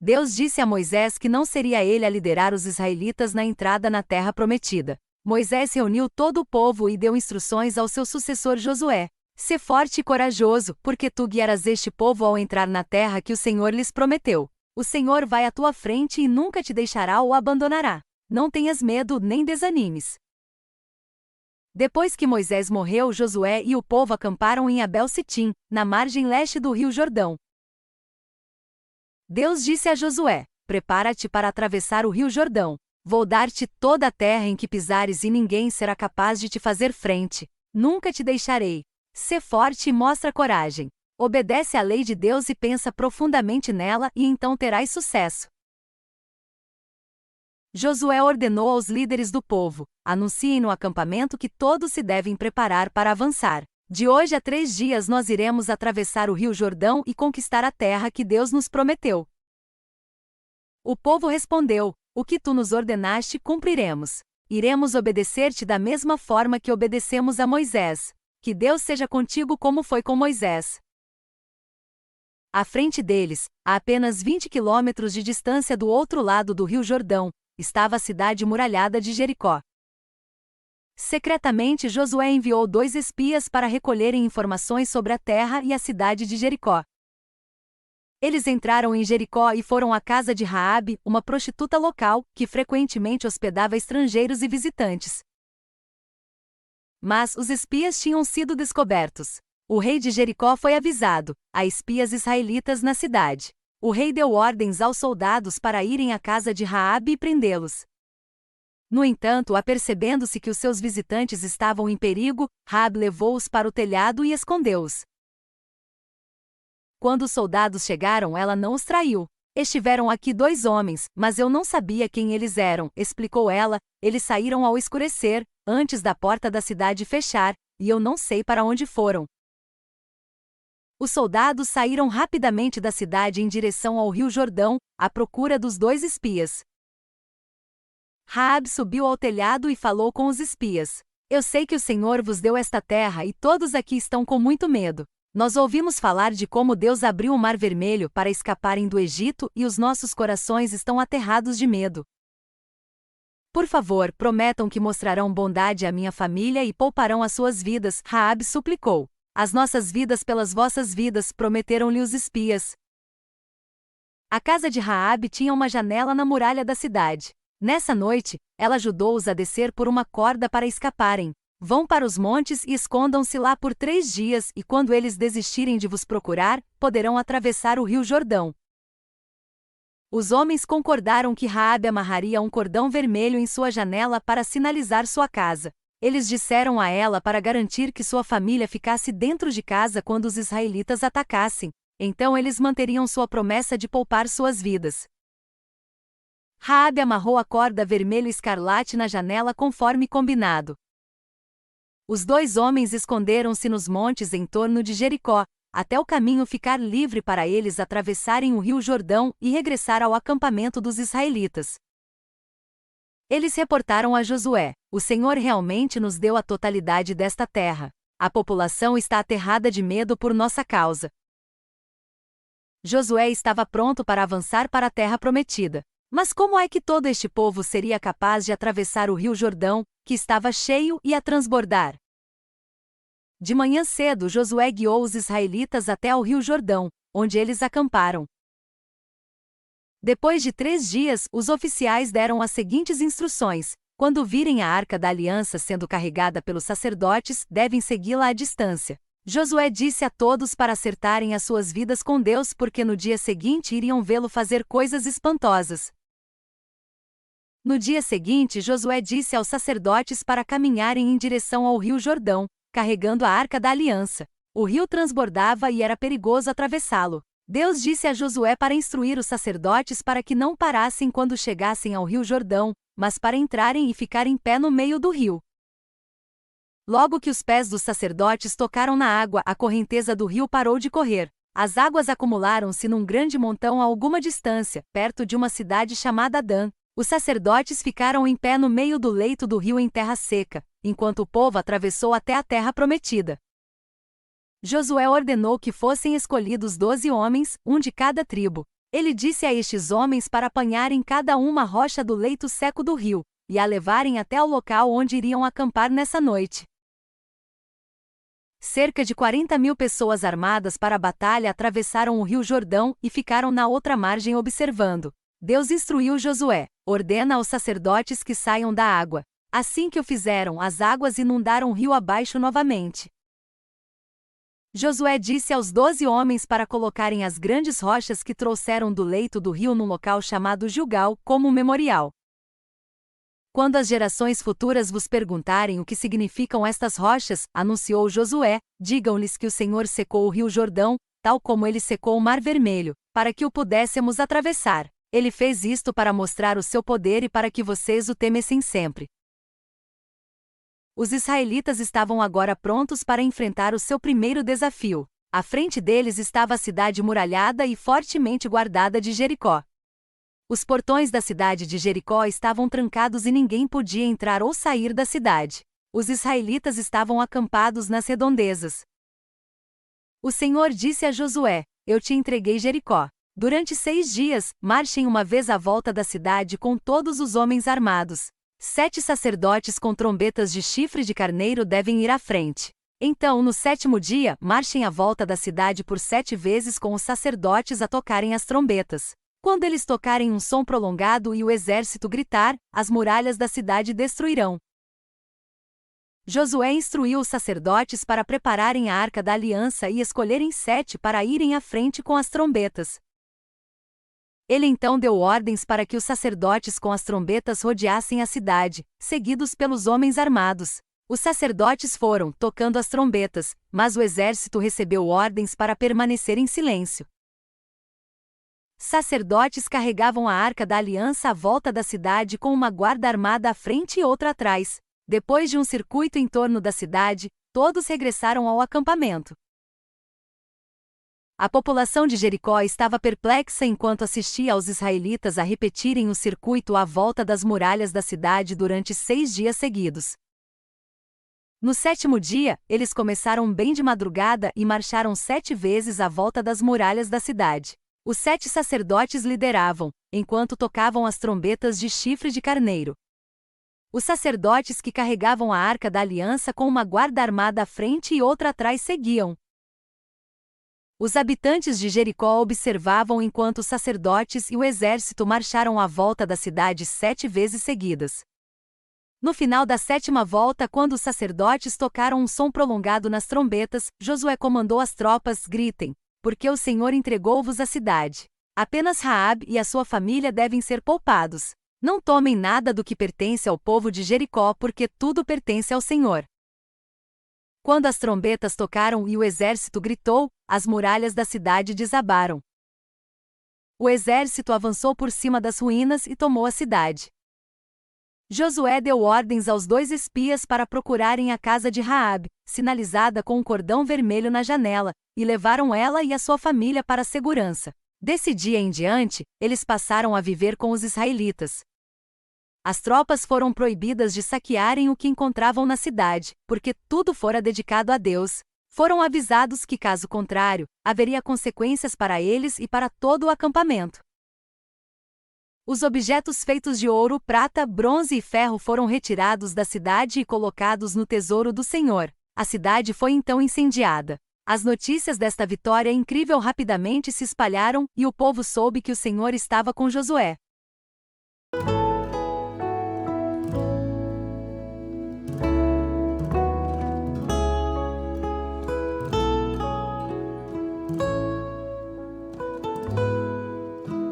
Deus disse a Moisés que não seria ele a liderar os israelitas na entrada na terra prometida. Moisés reuniu todo o povo e deu instruções ao seu sucessor Josué: Sê forte e corajoso, porque tu guiarás este povo ao entrar na terra que o Senhor lhes prometeu. O Senhor vai à tua frente e nunca te deixará ou abandonará. Não tenhas medo nem desanimes. Depois que Moisés morreu, Josué e o povo acamparam em Abel-Sitim, na margem leste do rio Jordão. Deus disse a Josué: Prepara-te para atravessar o rio Jordão. Vou dar-te toda a terra em que pisares e ninguém será capaz de te fazer frente. Nunca te deixarei. Sê forte e mostra coragem. Obedece à lei de Deus e pensa profundamente nela e então terás sucesso. Josué ordenou aos líderes do povo: anunciem no acampamento que todos se devem preparar para avançar. De hoje a 3 dias nós iremos atravessar o rio Jordão e conquistar a terra que Deus nos prometeu. O povo respondeu: O que tu nos ordenaste, cumpriremos. Iremos obedecer-te da mesma forma que obedecemos a Moisés. Que Deus seja contigo como foi com Moisés. À frente deles, a apenas 20 quilômetros de distância do outro lado do rio Jordão, estava a cidade muralhada de Jericó. Secretamente, Josué enviou 2 espias para recolherem informações sobre a terra e a cidade de Jericó. Eles entraram em Jericó e foram à casa de Raabe, uma prostituta local, que frequentemente hospedava estrangeiros e visitantes. Mas os espias tinham sido descobertos. O rei de Jericó foi avisado: há espias israelitas na cidade. O rei deu ordens aos soldados para irem à casa de Raabe e prendê-los. No entanto, apercebendo-se que os seus visitantes estavam em perigo, Raabe levou-os para o telhado e escondeu-os. Quando os soldados chegaram, ela não os traiu. Estiveram aqui 2 homens, mas eu não sabia quem eles eram, explicou ela. Eles saíram ao escurecer, antes da porta da cidade fechar, e eu não sei para onde foram. Os soldados saíram rapidamente da cidade em direção ao rio Jordão, à procura dos 2 espias. Raabe subiu ao telhado e falou com os espias: Eu sei que o Senhor vos deu esta terra e todos aqui estão com muito medo. Nós ouvimos falar de como Deus abriu o Mar Vermelho para escaparem do Egito e os nossos corações estão aterrados de medo. Por favor, prometam que mostrarão bondade à minha família e pouparão as suas vidas, Raabe suplicou. As nossas vidas pelas vossas vidas, prometeram-lhe os espias. A casa de Raabe tinha uma janela na muralha da cidade. Nessa noite, ela ajudou-os a descer por uma corda para escaparem. Vão para os montes e escondam-se lá por 3 dias, e quando eles desistirem de vos procurar, poderão atravessar o rio Jordão. Os homens concordaram que Raabe amarraria um cordão vermelho em sua janela para sinalizar sua casa. Eles disseram a ela para garantir que sua família ficasse dentro de casa quando os israelitas atacassem. Então eles manteriam sua promessa de poupar suas vidas. Raabe amarrou a corda vermelho escarlate na janela conforme combinado. Os 2 homens esconderam-se nos montes em torno de Jericó, até o caminho ficar livre para eles atravessarem o rio Jordão e regressar ao acampamento dos israelitas. Eles reportaram a Josué: O Senhor realmente nos deu a totalidade desta terra. A população está aterrada de medo por nossa causa. Josué estava pronto para avançar para a terra prometida. Mas como é que todo este povo seria capaz de atravessar o rio Jordão, que estava cheio e a transbordar? De manhã cedo, Josué guiou os israelitas até ao rio Jordão, onde eles acamparam. Depois de 3 dias, os oficiais deram as seguintes instruções: quando virem a Arca da Aliança sendo carregada pelos sacerdotes, devem segui-la à distância. Josué disse a todos para acertarem as suas vidas com Deus, porque no dia seguinte iriam vê-lo fazer coisas espantosas. No dia seguinte, Josué disse aos sacerdotes para caminharem em direção ao rio Jordão, carregando a Arca da Aliança. O rio transbordava e era perigoso atravessá-lo. Deus disse a Josué para instruir os sacerdotes para que não parassem quando chegassem ao rio Jordão, mas para entrarem e ficar em pé no meio do rio. Logo que os pés dos sacerdotes tocaram na água, a correnteza do rio parou de correr. As águas acumularam-se num grande montão a alguma distância, perto de uma cidade chamada Dan. Os sacerdotes ficaram em pé no meio do leito do rio em terra seca, enquanto o povo atravessou até a terra prometida. Josué ordenou que fossem escolhidos 12 homens, um de cada tribo. Ele disse a estes homens para apanharem cada uma rocha do leito seco do rio, e a levarem até o local onde iriam acampar nessa noite. Cerca de 40.000 pessoas armadas para a batalha atravessaram o rio Jordão e ficaram na outra margem observando. Deus instruiu Josué: ordena aos sacerdotes que saiam da água. Assim que o fizeram, as águas inundaram o rio abaixo novamente. Josué disse aos 12 homens para colocarem as grandes rochas que trouxeram do leito do rio num local chamado Gilgal, como um memorial. Quando as gerações futuras vos perguntarem o que significam estas rochas, anunciou Josué, digam-lhes que o Senhor secou o rio Jordão, tal como ele secou o Mar Vermelho, para que o pudéssemos atravessar. Ele fez isto para mostrar o seu poder e para que vocês o temessem sempre. Os israelitas estavam agora prontos para enfrentar o seu primeiro desafio. À frente deles estava a cidade muralhada e fortemente guardada de Jericó. Os portões da cidade de Jericó estavam trancados e ninguém podia entrar ou sair da cidade. Os israelitas estavam acampados nas redondezas. O Senhor disse a Josué: eu te entreguei Jericó. Durante 6 dias, marchem uma vez à volta da cidade com todos os homens armados. 7 sacerdotes com trombetas de chifre de carneiro devem ir à frente. Então, no 7º dia, marchem à volta da cidade por 7 vezes com os sacerdotes a tocarem as trombetas. Quando eles tocarem um som prolongado e o exército gritar, as muralhas da cidade destruirão. Josué instruiu os sacerdotes para prepararem a arca da aliança e escolherem 7 para irem à frente com as trombetas. Ele então deu ordens para que os sacerdotes com as trombetas rodeassem a cidade, seguidos pelos homens armados. Os sacerdotes foram, tocando as trombetas, mas o exército recebeu ordens para permanecer em silêncio. Sacerdotes carregavam a arca da aliança à volta da cidade com uma guarda armada à frente e outra atrás. Depois de um circuito em torno da cidade, todos regressaram ao acampamento. A população de Jericó estava perplexa enquanto assistia aos israelitas a repetirem o circuito à volta das muralhas da cidade durante 6 dias seguidos. No 7º dia, eles começaram bem de madrugada e marcharam 7 vezes à volta das muralhas da cidade. Os 7 sacerdotes lideravam, enquanto tocavam as trombetas de chifre de carneiro. Os sacerdotes que carregavam a arca da aliança com uma guarda armada à frente e outra atrás seguiam. Os habitantes de Jericó observavam enquanto os sacerdotes e o exército marcharam à volta da cidade 7 vezes seguidas. No final da 7ª volta, quando os sacerdotes tocaram um som prolongado nas trombetas, Josué comandou as tropas: gritem, porque o Senhor entregou-vos a cidade. Apenas Raabe e a sua família devem ser poupados. Não tomem nada do que pertence ao povo de Jericó, porque tudo pertence ao Senhor. Quando as trombetas tocaram e o exército gritou, as muralhas da cidade desabaram. O exército avançou por cima das ruínas e tomou a cidade. Josué deu ordens aos 2 espias para procurarem a casa de Raabe, sinalizada com um cordão vermelho na janela, e levaram ela e a sua família para a segurança. Desse dia em diante, eles passaram a viver com os israelitas. As tropas foram proibidas de saquearem o que encontravam na cidade, porque tudo fora dedicado a Deus. Foram avisados que, caso contrário, haveria consequências para eles e para todo o acampamento. Os objetos feitos de ouro, prata, bronze e ferro foram retirados da cidade e colocados no tesouro do Senhor. A cidade foi então incendiada. As notícias desta vitória incrível rapidamente se espalharam, e o povo soube que o Senhor estava com Josué.